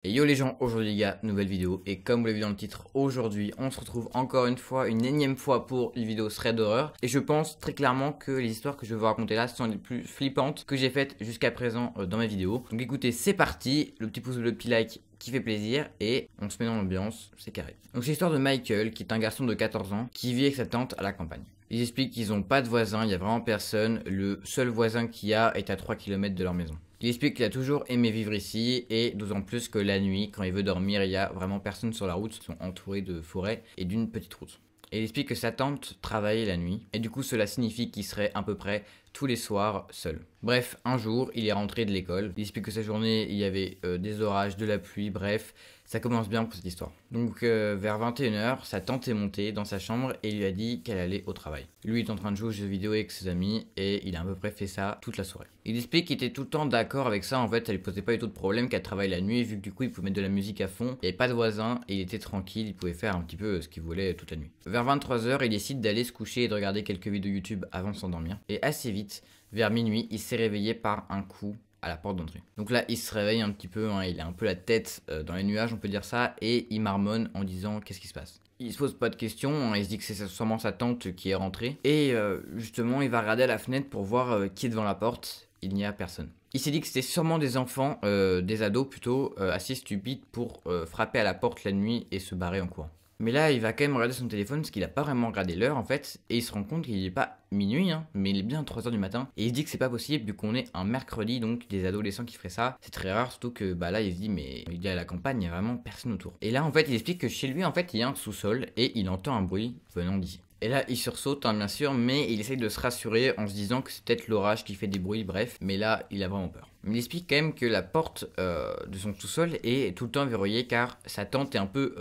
Et yo les gens, aujourd'hui les gars, nouvelle vidéo, et comme vous l'avez vu dans le titre, aujourd'hui on se retrouve encore une fois, une énième fois pour une vidéo thread d'horreur, et je pense très clairement que les histoires que je vais vous raconter là sont les plus flippantes que j'ai faites jusqu'à présent dans mes vidéos. Donc écoutez, c'est parti, le petit pouce bleu, le petit like qui fait plaisir, et on se met dans l'ambiance, c'est carré. Donc c'est l'histoire de Michael, qui est un garçon de 14 ans, qui vit avec sa tante à la campagne. Ils expliquent qu'ils n'ont pas de voisins, il y a vraiment personne, le seul voisin qu'il y a est à 3 km de leur maison. Il explique qu'il a toujours aimé vivre ici, et d'autant plus que la nuit, quand il veut dormir, il y a vraiment personne sur la route, ils sont entourés de forêts et d'une petite route. Et il explique que sa tante travaillait la nuit, et du coup cela signifie qu'il serait à peu près tous les soirs seul. Bref, un jour, il est rentré de l'école, il explique que sa journée, il y avait des orages, de la pluie, bref, ça commence bien pour cette histoire. Donc vers 21 h, sa tante est montée dans sa chambre et lui a dit qu'elle allait au travail. Lui est en train de jouer aux jeux vidéo avec ses amis et il a à peu près fait ça toute la soirée. Il explique qu'il était tout le temps d'accord avec ça, en fait ça lui posait pas du tout de problème qu'elle travaille la nuit vu que du coup il pouvait mettre de la musique à fond, il n'y avait pas de voisins et il était tranquille, il pouvait faire un petit peu ce qu'il voulait toute la nuit. Vers 23 h, il décide d'aller se coucher et de regarder quelques vidéos YouTube avant de s'endormir. Et assez vite, vers minuit, il s'est réveillé par un coup à la porte d'entrée. Donc là, il se réveille un petit peu, hein, il a un peu la tête dans les nuages, on peut dire ça, et il marmonne en disant qu'est-ce qui se passe. Il se pose pas de questions, hein, il se dit que c'est sûrement sa tante qui est rentrée, et justement, il va regarder à la fenêtre pour voir qui est devant la porte. Il n'y a personne. Il s'est dit que c'était sûrement des enfants, des ados plutôt, assez stupides pour frapper à la porte la nuit et se barrer en courant. Mais là, il va quand même regarder son téléphone parce qu'il a pas vraiment regardé l'heure en fait, et il se rend compte qu'il n'est pas minuit, hein, mais il est bien 3 h du matin, et il se dit que c'est pas possible vu qu'on est un mercredi, donc des adolescents qui feraient ça, c'est très rare, surtout que bah là il se dit mais il est à la campagne, il y a vraiment personne autour. Et là en fait il explique que chez lui en fait il y a un sous-sol et il entend un bruit venant d'ici. Et là, il sursaute, hein, bien sûr, mais il essaye de se rassurer en se disant que c'est peut-être l'orage qui fait des bruits, bref. Mais là, il a vraiment peur. Mais il explique quand même que la porte de son sous-sol est tout le temps verrouillée car sa tante est un peu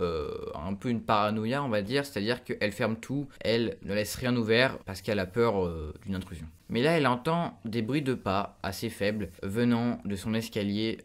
une paranoïa, on va dire. C'est-à-dire qu'elle ferme tout, elle ne laisse rien ouvert parce qu'elle a peur d'une intrusion. Mais là, elle entend des bruits de pas assez faibles venant de son escalier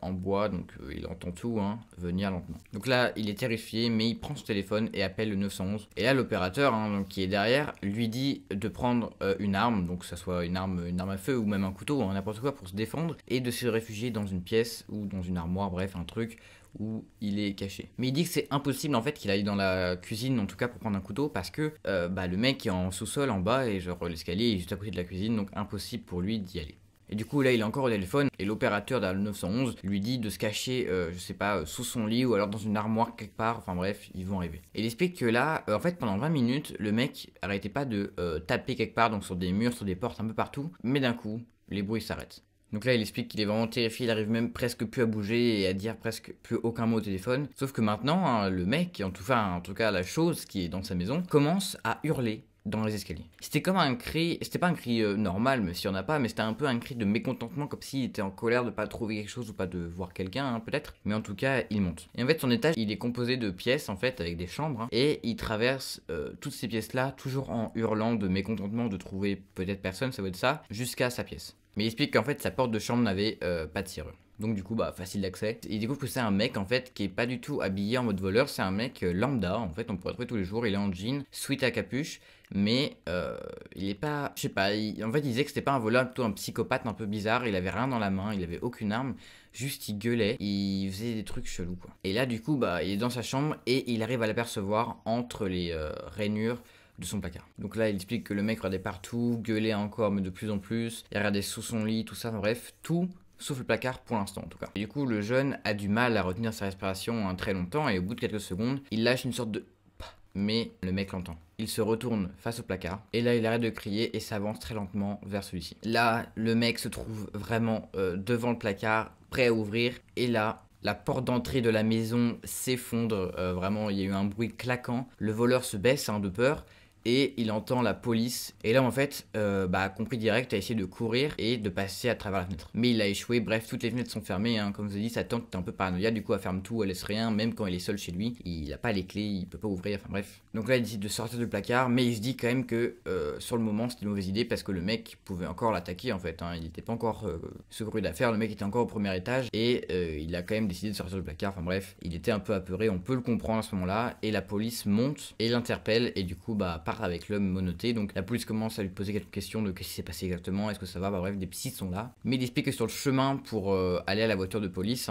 en bois, donc il entend tout venir lentement. Donc là, il est terrifié, mais il prend son téléphone et appelle le 911. Et là, l'opérateur, donc, qui est derrière, lui dit de prendre une arme, donc que ça soit une arme à feu ou même un couteau, n'importe quoi pour se défendre, et de se réfugier dans une pièce ou dans une armoire, bref, un truc où il est caché. Mais il dit que c'est impossible en fait qu'il aille dans la cuisine en tout cas pour prendre un couteau parce que le mec est en sous-sol en bas et genre l'escalier est juste à côté de la cuisine, donc impossible pour lui d'y aller. Et du coup là il est encore au téléphone et l'opérateur dans le 911 lui dit de se cacher je sais pas sous son lit ou alors dans une armoire quelque part, enfin bref ils vont arriver. Et il explique que là en fait pendant 20 minutes le mec arrêtait pas de taper quelque part, donc sur des murs, sur des portes, un peu partout, mais d'un coup les bruits s'arrêtent. Donc là, il explique qu'il est vraiment terrifié, il arrive même presque plus à bouger et à dire presque plus aucun mot au téléphone. Sauf que maintenant, le mec, en tout cas la chose qui est dans sa maison, commence à hurler dans les escaliers. C'était comme un cri, c'était pas un cri normal, même s'il y en a pas, mais c'était un peu un cri de mécontentement, comme s'il était en colère de pas trouver quelque chose ou pas de voir quelqu'un, peut-être. Mais en tout cas, il monte. Et en fait, son étage, il est composé de pièces, en fait, avec des chambres, et il traverse toutes ces pièces-là, toujours en hurlant de mécontentement de trouver peut-être personne, ça va être ça, jusqu'à sa pièce. Mais il explique qu'en fait sa porte de chambre n'avait pas de serrure. Donc du coup facile d'accès. Il découvre que c'est un mec en fait qui est pas du tout habillé en mode voleur, c'est un mec lambda en fait, on pourrait trouver tous les jours, il est en jean, sweat à capuche, mais il est pas, je sais pas, en fait il disait que c'était pas un voleur, plutôt un psychopathe un peu bizarre, il avait rien dans la main, il avait aucune arme, juste il gueulait, il faisait des trucs chelous quoi. Et là du coup il est dans sa chambre et il arrive à l'apercevoir entre les rainures de son placard. Donc là, il explique que le mec regardait partout, gueulait encore, mais de plus en plus. Il regardait sous son lit, tout ça, bref, tout sauf le placard pour l'instant en tout cas. Et du coup, le jeune a du mal à retenir sa respiration très longtemps et au bout de quelques secondes, il lâche une sorte de... Mais le mec l'entend. Il se retourne face au placard et là, il arrête de crier et s'avance très lentement vers celui-ci. Là, le mec se trouve vraiment devant le placard, prêt à ouvrir et là... La porte d'entrée de la maison s'effondre, vraiment il y a eu un bruit claquant, le voleur se baisse de peur et il entend la police. Et là en fait, a compris direct, a essayé de courir et de passer à travers la fenêtre. Mais il a échoué, bref, toutes les fenêtres sont fermées, comme je vous ai dit, sa tante est un peu paranoïaque, du coup elle ferme tout, elle laisse rien, même quand il est seul chez lui, il a pas les clés, il peut pas ouvrir, enfin bref. Donc là il décide de sortir du placard, mais il se dit quand même que sur le moment c'était une mauvaise idée parce que le mec pouvait encore l'attaquer en fait, il était pas encore secouru d'affaires, le mec était encore au premier étage et il a quand même décidé de sortir du placard, enfin bref, il était un peu apeuré, on peut le comprendre à ce moment-là, et la police monte et l'interpelle et du coup part avec l'homme menotté. Donc la police commence à lui poser quelques questions de qu'est-ce qui s'est passé exactement, est-ce que ça va, bref, des psys sont là. Mais il explique que sur le chemin pour aller à la voiture de police,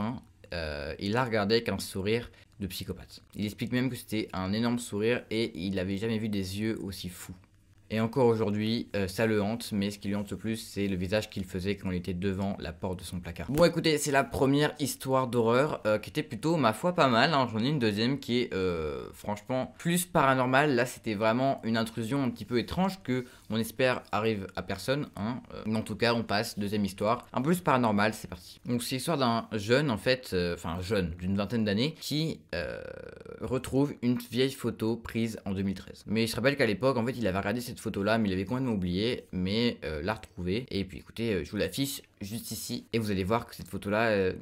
il la regardait avec un sourire de psychopathe. Il explique même que c'était un énorme sourire et il n'avait jamais vu des yeux aussi fous. Et encore aujourd'hui, ça le hante, mais ce qui lui hante le plus, c'est le visage qu'il faisait quand il était devant la porte de son placard. Bon écoutez, c'est la première histoire d'horreur qui était plutôt, ma foi, pas mal, hein. J'en ai une deuxième qui est franchement plus paranormale. Là, c'était vraiment une intrusion un petit peu étrange que on espère arrive à personne, hein. Mais en tout cas, on passe, deuxième histoire, un peu plus paranormale, c'est parti. Donc c'est l'histoire d'un jeune, en fait, enfin jeune, d'une vingtaine d'années, qui retrouve une vieille photo prise en 2013. Mais il se rappelle qu'à l'époque, en fait, il avait regardé cette photo là mais il avait complètement oublié, mais l'a retrouvée. Et puis écoutez, je vous l'affiche juste ici et vous allez voir que cette photo là est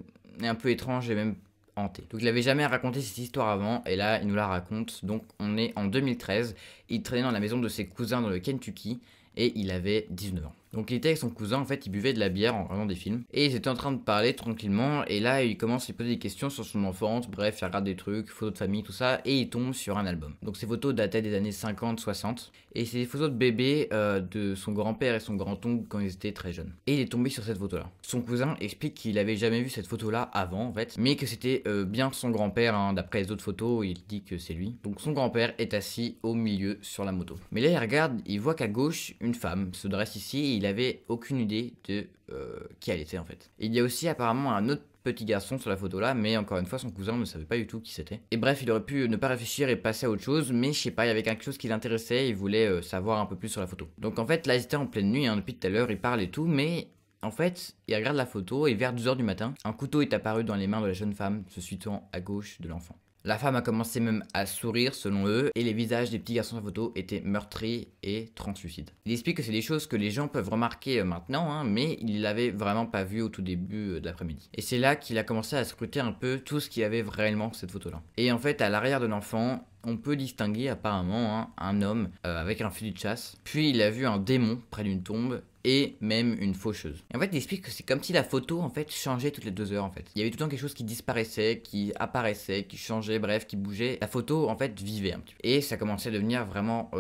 un peu étrange et même hantée. Donc il avait jamais raconté cette histoire avant et là il nous la raconte. Donc on est en 2013, il traînait dans la maison de ses cousins dans le Kentucky et il avait 19 ans. Donc il était avec son cousin, en fait il buvait de la bière en regardant des films. Et ils étaient en train de parler tranquillement. Et là il commence à lui poser des questions sur son enfance. Bref, il regarde des trucs, photos de famille, tout ça. Et il tombe sur un album. Donc ces photos dataient des années 50-60. Et c'est des photos de bébé de son grand-père et son grand-oncle quand ils étaient très jeunes. Et il est tombé sur cette photo-là. Son cousin explique qu'il avait jamais vu cette photo-là avant en fait. Mais que c'était bien son grand-père, hein. D'après les autres photos, il dit que c'est lui. Donc son grand-père est assis au milieu sur la moto. Mais là il regarde, il voit qu'à gauche, une femme se dresse ici et il avait aucune idée de qui elle était en fait. Et il y a aussi apparemment un autre petit garçon sur la photo là, mais encore une fois son cousin ne savait pas du tout qui c'était. Et bref, il aurait pu ne pas réfléchir et passer à autre chose, mais je sais pas, il y avait quelque chose qui l'intéressait, il voulait savoir un peu plus sur la photo. Donc en fait là ils étaient en pleine nuit, hein, depuis tout à l'heure, il parle et tout, mais en fait il regarde la photo et vers 2h du matin, un couteau est apparu dans les mains de la jeune femme se situant à gauche de l'enfant. La femme a commencé même à sourire selon eux et les visages des petits garçons de la photo étaient meurtris et translucides. Il explique que c'est des choses que les gens peuvent remarquer maintenant, hein, mais il l'avait vraiment pas vu au tout début de l'après-midi. Et c'est là qu'il a commencé à scruter un peu tout ce qu'il y avait réellement sur cette photo-là. Et en fait, à l'arrière de l'enfant, on peut distinguer apparemment, hein, un homme avec un fusil de chasse. Puis il a vu un démon près d'une tombe et même une faucheuse. Et en fait, il explique que c'est comme si la photo en fait changeait toutes les 2 heures en fait. Il y avait tout le temps quelque chose qui disparaissait, qui apparaissait, qui changeait, bref, qui bougeait. La photo en fait vivait un petit peu. Et ça commençait à devenir vraiment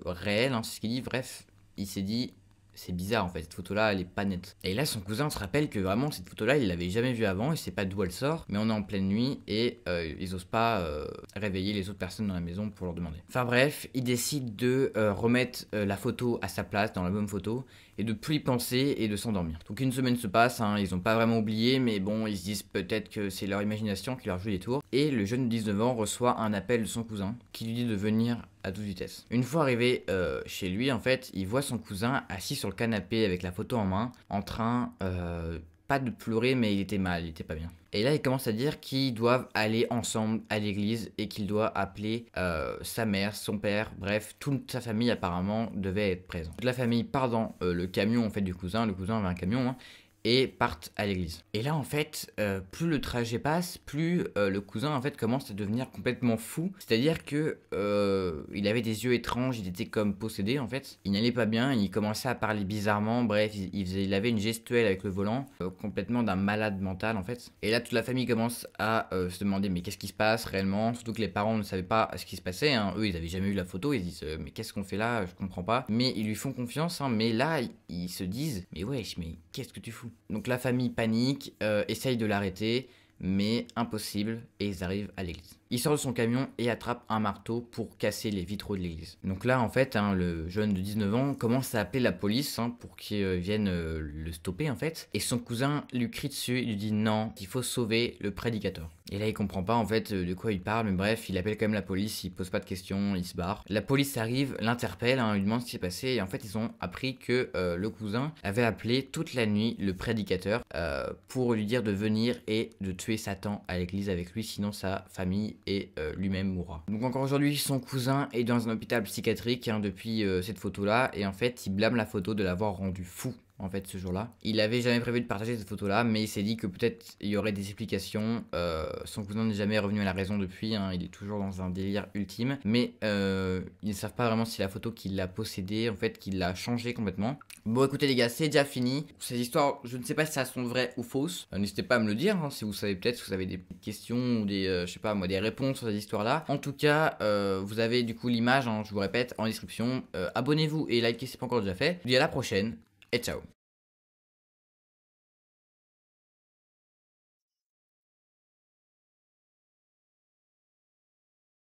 réel, hein, c'est ce qu'il dit. Bref, il s'est dit, c'est bizarre en fait, cette photo là elle est pas nette. Et là son cousin se rappelle que vraiment cette photo là il l'avait jamais vue avant, il sait pas d'où elle sort, mais on est en pleine nuit et ils osent pas réveiller les autres personnes dans la maison pour leur demander. Enfin bref, il décide de remettre la photo à sa place dans l'album photo et de plus y penser et de s'endormir. Donc une semaine se passe, hein, ils ont pas vraiment oublié, mais bon ils se disent peut-être que c'est leur imagination qui leur joue des tours. Et le jeune de 19 ans reçoit un appel de son cousin qui lui dit de venir à toute vitesse. Une fois arrivé chez lui, en fait, il voit son cousin assis sur le canapé avec la photo en main, en train, pas de pleurer, mais il était mal, il était pas bien. Et là, il commence à dire qu'ils doivent aller ensemble à l'église et qu'il doit appeler sa mère, son père, bref, toute sa famille apparemment devait être présente. Toute la famille part dans le camion en fait du cousin, le cousin avait un camion, hein, et partent à l'église. Et là en fait, plus le trajet passe, plus le cousin en fait commence à devenir complètement fou. C'est-à-dire que il avait des yeux étranges, il était comme possédé en fait. Il n'allait pas bien, il commençait à parler bizarrement, bref, il avait une gestuelle avec le volant, complètement d'un malade mental en fait. Et là toute la famille commence à se demander mais qu'est-ce qui se passe réellement, surtout que les parents ne savaient pas ce qui se passait, hein. Eux ils avaient jamais vu la photo, ils disent mais qu'est-ce qu'on fait là, je comprends pas. Mais ils lui font confiance, hein. Mais là ils se disent mais wesh, mais qu'est-ce que tu fous? Donc la famille panique, essaye de l'arrêter, mais impossible, et ils arrivent à l'église. Il sort de son camion et attrape un marteau pour casser les vitraux de l'église. Donc là, en fait, hein, le jeune de 19 ans commence à appeler la police, hein, pour qu'ils viennent le stopper, en fait. Et son cousin lui crie dessus, il lui dit non, il faut sauver le prédicateur. Et là, il comprend pas, en fait, de quoi il parle, mais bref, il appelle quand même la police, il pose pas de questions, il se barre. La police arrive, l'interpelle, hein, lui demande ce qui s'est passé, et en fait, ils ont appris que le cousin avait appelé toute la nuit le prédicateur pour lui dire de venir et de tuer Satan à l'église avec lui, sinon sa famille et lui-même mourra. Donc encore aujourd'hui, son cousin est dans un hôpital psychiatrique, hein, depuis cette photo-là, et en fait, il blâme la photo de l'avoir rendu fou. En fait, ce jour-là, il avait jamais prévu de partager cette photo-là, mais il s'est dit que peut-être il y aurait des explications. Son cousin n'est jamais revenu à la raison depuis, hein, il est toujours dans un délire ultime, mais ils ne savent pas vraiment si la photo qu'il a possédée, en fait, qu'il l'a changée complètement. Bon, écoutez les gars, c'est déjà fini. Ces histoires, je ne sais pas si elles sont vraies ou fausses. N'hésitez pas à me le dire, hein, si vous savez peut-être, si vous avez des questions ou des, je sais pas moi, des réponses sur ces histoires-là. En tout cas, vous avez du coup l'image, hein, je vous répète, en description. Abonnez-vous et likez si ce n'est pas encore déjà fait. Je vous dis à la prochaine. Et ciao.